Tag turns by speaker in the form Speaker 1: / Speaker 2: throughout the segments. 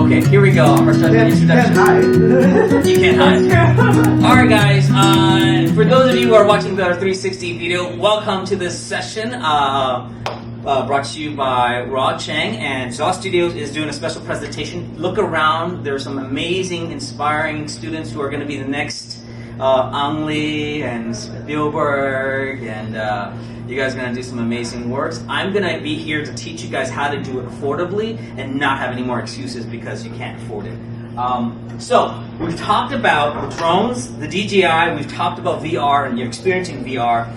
Speaker 1: Okay, here we go. We're starting the introduction. You can't hide. Alright guys, for those of you who are watching the 360 video, welcome to this session brought to you by Chang, and Zaw Studios is doing a special presentation. Look around, there's some amazing, inspiring students who are going to be the next Ang Lee and Spielberg, and you guys are going to do some amazing works. I'm going to be here to teach you guys how to do it affordably and not have any more excuses because you can't afford it. So, we've talked about drones, the DJI, we've talked about VR, and you're experiencing VR.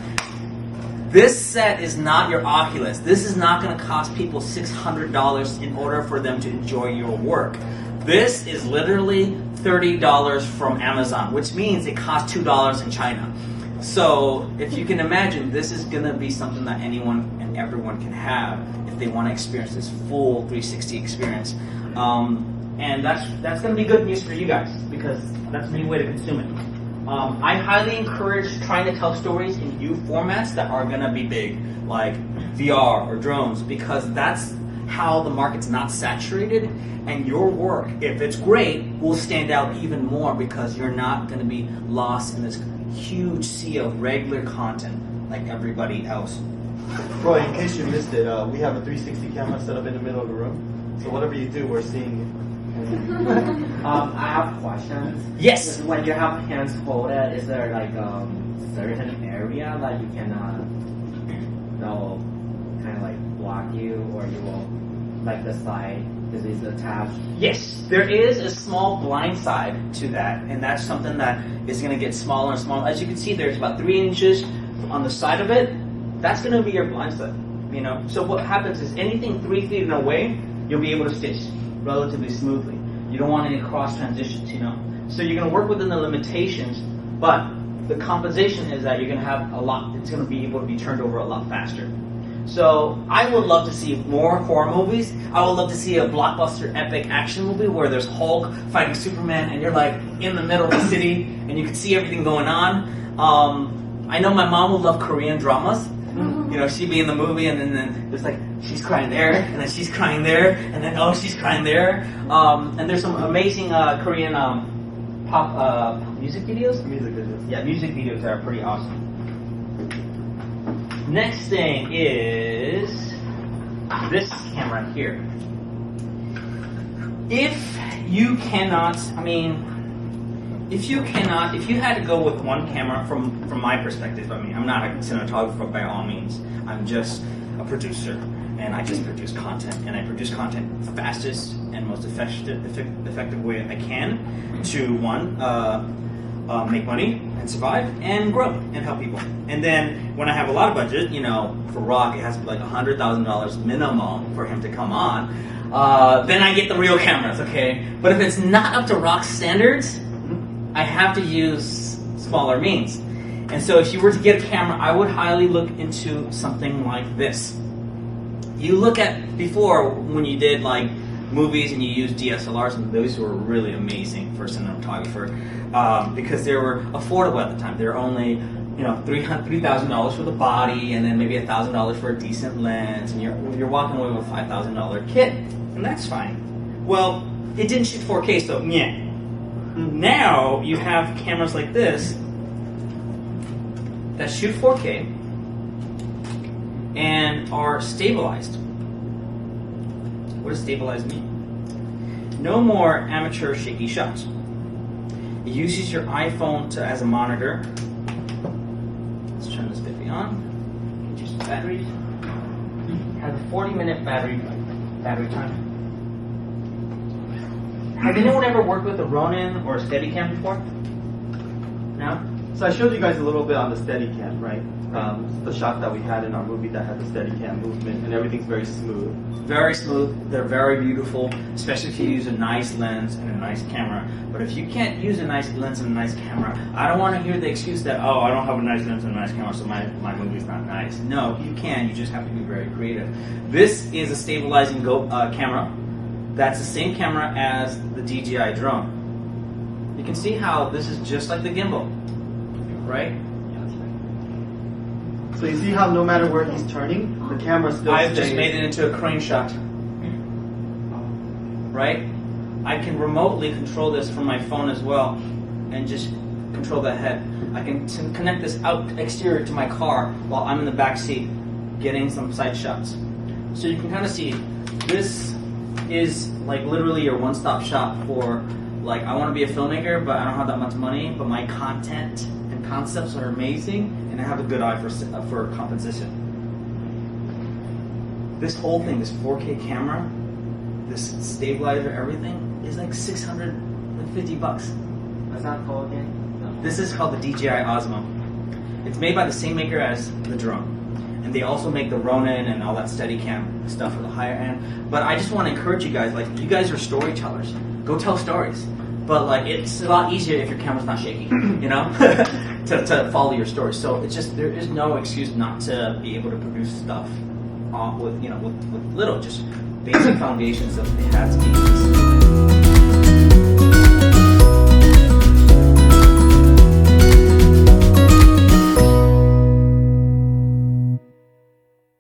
Speaker 1: This set is not your Oculus. This is not going to cost people $600 in order for them to enjoy your work. This is literally $30 from Amazon, which means it costs $2 in China. So if you can imagine, this is going to be something that anyone and everyone can have if they want to experience this full 360 experience. And that's going to be good news for you guys because that's a new way to consume it. I highly encourage trying to tell stories in new formats that are going to be big, like VR or drones, because that's how the market's not saturated, and your work, if it's great, will stand out even more because you're not going to be lost in this huge sea of regular content like everybody else.
Speaker 2: Roy, in case you missed it, we have a 360 camera set up in the middle of the room. So whatever you do, we're seeing it.
Speaker 3: I have questions.
Speaker 1: Yes.
Speaker 3: When you have hands folded, is there like certain area that you cannot, kind of like block you, or you will, like the side, is it attached?
Speaker 1: Yes, there is a small blind side to that, and that's something that is going to get smaller and smaller. As you can see, there's about 3 inches on the side of it. That's going to be your blind side, So what happens is anything 3 feet away, you'll be able to stitch relatively smoothly. You don't want any cross transitions, So you're going to work within the limitations, but the compensation is that you're going to have it's going to be able to be turned over a lot faster. So I would love to see more horror movies. I would love to see a blockbuster epic action movie where there's Hulk fighting Superman and you're like in the middle of the city and you can see everything going on. I know my mom will love Korean dramas. She'd be in the movie and then there's like, she's crying there, and then she's crying there, and then oh, she's crying there. And there's some amazing Korean pop music videos.
Speaker 2: Music videos.
Speaker 1: Yeah, music videos that are pretty awesome. Next thing is this camera here. If you had to go with one camera from my perspective, I'm not a cinematographer by all means. I'm just a producer, and I just produce content, and I produce content the fastest and most effective way I can to make money and survive and grow and help people. And then when I have a lot of budget, for Rock, it has to be like $100,000 minimum for him to come on. Then I get the real cameras, okay? But if it's not up to Rock's standards, I have to use smaller means. And so if you were to get a camera, I would highly look into something like this. You look at before when you did like movies and you used DSLRs, and those were really amazing for a cinematographer because they were affordable at the time. They were only $3,000 for the body, and then maybe $1,000 for a decent lens, and you're walking away with a $5,000 kit, and that's fine. Well, it didn't shoot 4K, so yeah. Now you have cameras like this that shoot 4K and are stabilized. What does stabilized mean? No more amateur shaky shots. It uses your iPhone as a monitor. Let's turn this baby on. Use the batteries. Has a 40-minute battery time. Has anyone ever worked with a Ronin or a Steadicam before? No?
Speaker 2: So I showed you guys a little bit on the Steadicam, right? The shot that we had in our movie that had the Steadicam movement, and everything's very smooth.
Speaker 1: Very smooth. They're very beautiful, especially if you use a nice lens and a nice camera. But if you can't use a nice lens and a nice camera, I don't want to hear the excuse that, oh, I don't have a nice lens and a nice camera, so my movie's not nice. No, you can. You just have to be very creative. This is a stabilizing camera. That's the same camera as the DJI drone. You can see how this is just like the gimbal, right?
Speaker 2: So you see how no matter where he's turning, the camera still
Speaker 1: I've just made it into a crane shot. Right? I can remotely control this from my phone as well, and just control the head. I can connect this out exterior to my car while I'm in the back seat, getting some side shots. So you can kind of see this is like literally your one-stop shop for like, I want to be a filmmaker, but I don't have that much money, but my content and concepts are amazing, and I have a good eye for composition. This whole thing, this 4K camera, this stabilizer, everything is like $650.
Speaker 3: What's that called again?
Speaker 1: This is called the DJI Osmo. It's made by the same maker as the drone. And they also make the Ronin and all that Steadicam stuff for the higher end. But I just want to encourage you guys, like, you guys are storytellers. Go tell stories. But like, it's a lot easier if your camera's not shaky, you know, to follow your story. So it's just, there is no excuse not to be able to produce stuff with little, just basic foundations that it has to be.